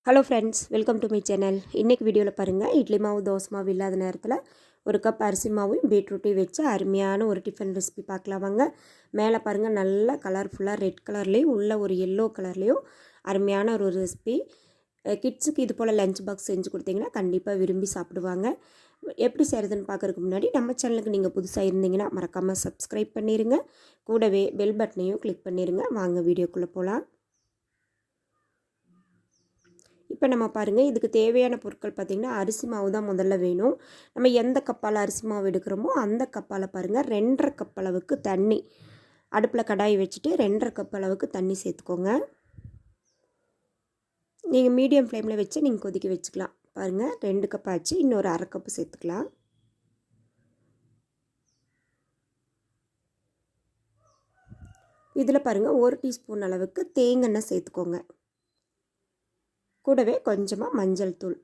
Hello friends, welcome to my channel. இன்றைக்கி வீடியோவில் பாருங்கள், இட்லி மாவு தோசை மாவு இல்லாத நேரத்தில் ஒரு கப் அரிசி மாவும் பீட்ரூட்டையும் வச்சு அருமையான ஒரு டிஃபன் ரெசிபி பார்க்கலாம் வாங்க. மேலே பாருங்கள், நல்லா கலர்ஃபுல்லாக ரெட் கலர்லேயும் உள்ள ஒரு எல்லோ கலர்லேயும் அருமையான ஒரு ரெசிபி. கிட்ஸுக்கு இது போல் லஞ்ச் பாக்ஸ் செஞ்சு கொடுத்தீங்கன்னா கண்டிப்பாக விரும்பி சாப்பிடுவாங்க. எப்படி செய்கிறதுன்னு பார்க்குறதுக்கு முன்னாடி நம்ம சேனலுக்கு நீங்கள் புதுசாக இருந்தீங்கன்னா மறக்காமல் சப்ஸ்கிரைப் பண்ணிடுங்க. கூடவே பெல் பட்டனையும் கிளிக் பண்ணிடுங்க. வாங்க வீடியோக்குள்ளே போகலாம். இப்போ நம்ம பாருங்கள், இதுக்கு தேவையான பொருட்கள் பார்த்திங்கன்னா அரிசி மாவு தான் முதல்ல வேணும். நம்ம எந்த கப்பால் அரிசி மாவு எடுக்கிறோமோ அந்த கப்பால் பாருங்கள் 2.5 கப் அளவுக்கு தண்ணி, அடுப்பில் கடாய் வச்சுட்டு 2.5 கப் அளவுக்கு தண்ணி சேர்த்துக்கோங்க. நீங்கள் மீடியம் ஃப்ளேமில் வச்சு நீங்கள் கொதிக்க வச்சுக்கலாம். பாருங்கள், 2 கப் ஆச்சு, இன்னொரு 1/2 கப்பு சேர்த்துக்கலாம். இதில் பாருங்கள் 1 டீஸ்பூன் அளவுக்கு தேங்காய் சேர்த்துக்கோங்க. கூடவே கொஞ்சமாக மஞ்சள் தூள்.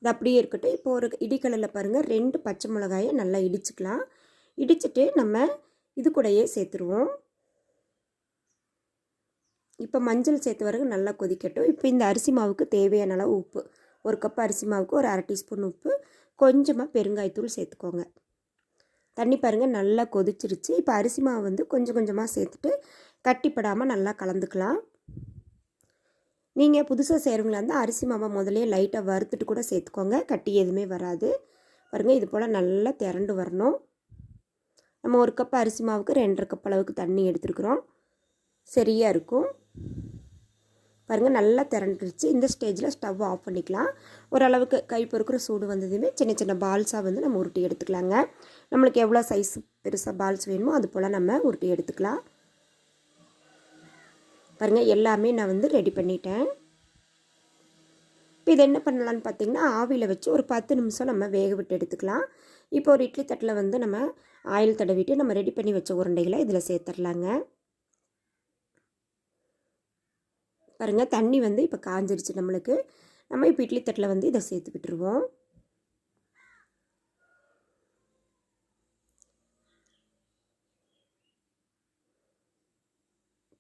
இது அப்படியே இருக்கட்டும். இப்போ ஒரு இடிக்கல்லில் பாருங்கள் 2 பச்சை மிளகாயை நல்லா இடிச்சுக்கலாம். இடிச்சுட்டு நம்ம இது கூடயே சேர்த்துருவோம். இப்போ மஞ்சள் சேர்த்து வரகு நல்லா கொதிக்கட்டும். இப்போ இந்த அரிசி மாவுக்கு தேவையான அளவு உப்பு, ஒரு கப் அரிசி மாவுக்கு ஒரு 1/2 டீஸ்பூன் உப்பு, கொஞ்சமாக பெருங்காயத்தூள் சேர்த்துக்கோங்க. தண்ணி பாருங்கள் நல்லா கொதிச்சிருச்சு. இப்போ அரிசி மாவு வந்து கொஞ்சம் கொஞ்சமாக சேர்த்துட்டு கட்டிப்படாமல் நல்லா கலந்துக்கலாம். நீங்கள் புதுசாக செய்கிறவங்களா இருந்தால் அரிசி மாவை முதலே லைட்டாக வறுத்துட்டு கூட சேர்த்துக்கோங்க, கட்டி எதுவுமே வராது. பாருங்கள், இது போல் நல்லா திரண்டு வரணும். நம்ம ஒரு கப் அரிசி மாவுக்கு 2.5 கப் அளவுக்கு தண்ணி எடுத்துருக்குறோம், சரியாக இருக்கும். பாருங்கள், நல்லா திரண்டுருச்சு. இந்த ஸ்டேஜில் ஸ்டவ் ஆஃப் பண்ணிக்கலாம். ஓரளவுக்கு கை பொறுக்கிற சூடு வந்ததுமே சின்ன சின்ன பால்ஸாக வந்து நம்ம உருட்டி எடுத்துக்கலாங்க. நம்மளுக்கு எவ்வளோ சைஸ் பெருசாக பால்ஸ் வேணுமோ அது போல் நம்ம உருட்டி எடுத்துக்கலாம். பாருங்கள், எல்லாமே நான் வந்து ரெடி பண்ணிட்டேன். இப்போ இது என்ன பண்ணலான்னு பார்த்திங்கன்னா, ஆவியில் வச்சு ஒரு 10 நிமிஷம் நம்ம வேக விட்டு எடுத்துக்கலாம். இப்போ ஒரு இட்லி தட்டில் வந்து நம்ம ஆயில் தடவிட்டு நம்ம ரெடி பண்ணி வச்ச உருண்டைகளை இதில் சேர்த்துடலாங்க. பாருங்கள், தண்ணி வந்து இப்போ காஞ்சிருச்சு நம்மளுக்கு. நம்ம இப்போ இட்லி தட்டில் வந்து இதை சேர்த்து விட்டுருவோம்.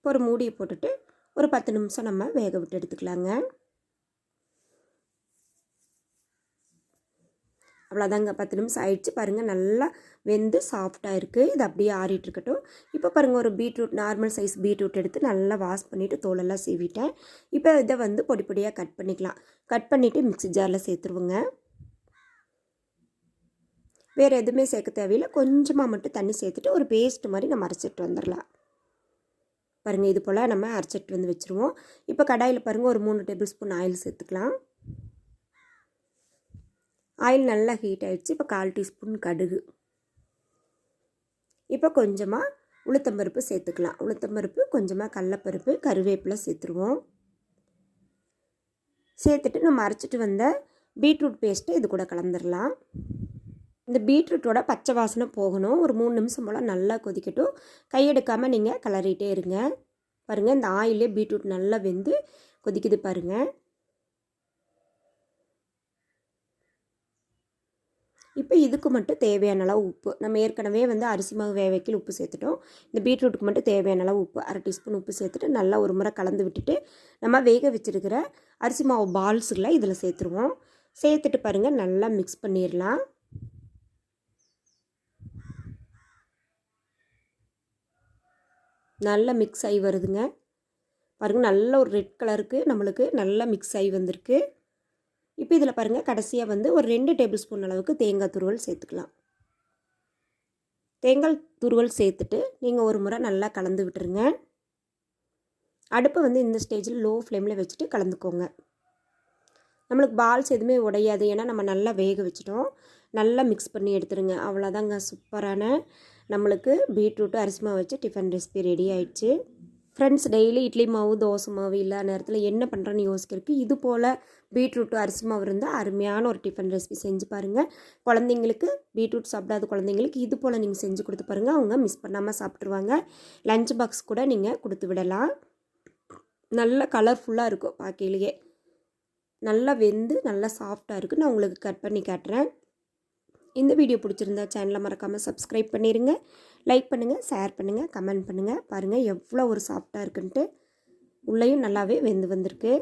இப்போ ஒரு மூடியை போட்டுட்டு ஒரு 10 நிமிஷம் நம்ம வேக விட்டு எடுத்துக்கலாங்க. அவ்வளோதாங்க, 10 நிமிஷம் ஆயிடுச்சு. பாருங்கள், நல்லா வெந்து சாஃப்டாக இருக்குது. இது அப்படியே ஆறிட்டு இருக்கட்டும். இப்போ பாருங்கள், ஒரு பீட்ரூட், நார்மல் சைஸ் பீட்ரூட் எடுத்து நல்லா வாஷ் பண்ணிவிட்டு தோலெல்லாம் சீவிட்டேன். இப்போ இதை வந்து பொடி பொடியாக கட் பண்ணிக்கலாம். கட் பண்ணிவிட்டு மிக்ஸி ஜாரில் சேர்த்துருவோங்க. வேறு எதுவுமே சேர்க்க தேவையில்லை. கொஞ்சமாக மட்டும் தண்ணி சேர்த்துட்டு ஒரு பேஸ்ட் மாதிரி நம்ம அரைச்சிட்டு வந்துடலாம். பாருங்கள், இது போல் நம்ம அரைச்சிட்டு வந்து வச்சுருவோம். இப்போ கடாயில் பாருங்கள், ஒரு 3 டேபிள் ஸ்பூன் ஆயில் சேர்த்துக்கலாம். ஆயில் நல்லா ஹீட் ஆகிடுச்சு. இப்போ 1/4 டீஸ்பூன் கடுகு, இப்போ கொஞ்சமாக உளுத்தம்பருப்பு சேர்த்துக்கலாம். உளுத்தம்பருப்பு, கொஞ்சமாக கடலப்பருப்பு, கருவேப்பிலை சேர்த்துருவோம். சேர்த்துட்டு நம்ம அரைச்சிட்டு வந்த பீட்ரூட் பேஸ்ட்டு இது கூட கலந்துடலாம். இந்த பீட்ரூட்டோட பச்சை வாசனை போகணும். ஒரு 3 நிமிஷம் போல் நல்லா கொதிக்கட்டும். கையெடுக்காமல் நீங்கள் கிளறிட்டே இருங்க. பாருங்கள், இந்த ஆயிலே பீட்ரூட் நல்லா வெந்து கொதிக்குது பாருங்கள். இப்போ இதுக்கு மட்டும் தேவையான அளவு உப்பு, நம்ம ஏற்கனவே வந்து அரிசி மாவு வேக வைக்கல உப்பு சேர்த்துட்டோம். இந்த பீட்ரூட்டுக்கு மட்டும் தேவையான அளவு உப்பு, 1/2 டீஸ்பூன் உப்பு சேர்த்துட்டு நல்லா ஒரு முறை கலந்து விட்டுட்டு நம்ம வேக வச்சுருக்கிற அரிசி மாவு பால்ஸுகளை இதில் சேர்த்துருவோம். சேர்த்துட்டு பாருங்கள், நல்லா மிக்ஸ் பண்ணிடலாம். நல்லா மிக்ஸ் ஆகி வருதுங்க. பாருங்கள், நல்ல ஒரு ரெட் கலருக்கு நம்மளுக்கு நல்லா மிக்ஸ் ஆகி வந்திருக்கு. இப்போ இதில் பாருங்கள், கடைசியாக வந்து ஒரு 2 டேபிள் ஸ்பூன் அளவுக்கு தேங்காய் துருவல் சேர்த்துக்கலாம். தேங்காய் துருவல் சேர்த்துட்டு நீங்கள் ஒரு முறை நல்லா கலந்து விட்டுருங்க. அடுப்பை வந்து இந்த ஸ்டேஜில் லோ ஃப்ளேமில் வச்சுட்டு கலந்துக்கோங்க. நம்மளுக்கு பால்ஸ் எதுவுமே உடையாது, ஏன்னா நம்ம நல்லா வேக வச்சிட்டோம். நல்லா மிக்ஸ் பண்ணி எடுத்துருங்க. அவ்வளோதாங்க, சூப்பரான நம்மளுக்கு பீட்ரூட்டு அரிசி மாவு வச்சு டிஃபன் ரெசிபி ரெடி ஆயிடுச்சு. ஃப்ரெண்ட்ஸ், டெய்லி இட்லி மாவு தோசை மாவு இல்லாத நேரத்தில் என்ன பண்ணுறேன்னு யோசிக்கிறதுக்கு இது போல் பீட்ரூட்டு அரிசி மாவு இருந்தால் அருமையான ஒரு டிஃபன் ரெசிபி செஞ்சு பாருங்கள். குழந்தைங்களுக்கு, பீட்ரூட் சாப்பிடாத குழந்தைங்களுக்கு இது போல் நீங்கள் செஞ்சு கொடுத்து பாருங்கள். அவங்க மிஸ் பண்ணாமல் சாப்பிட்ருவாங்க. லஞ்ச் பாக்ஸ் கூட நீங்கள் கொடுத்து விடலாம். நல்ல கலர்ஃபுல்லாக இருக்கும் பார்க்கையிலேயே. நல்லா வெந்து நல்லா சாஃப்டாக இருக்குது. நான் உங்களுக்கு கட் பண்ணி காட்டுறேன். இந்த வீடியோ பிடிச்சிருந்தா சேனலை மறக்காமல் சப்ஸ்கிரைப் பண்ணிடுங்க. லைக் பண்ணுங்கள், ஷேர் பண்ணுங்கள், கமெண்ட் பண்ணுங்கள். பாருங்கள் எவ்வளோ ஒரு சாஃப்டாக இருக்குன்ட்டு. உள்ளேயும் நல்லாவே வெந்து வந்திருக்கு.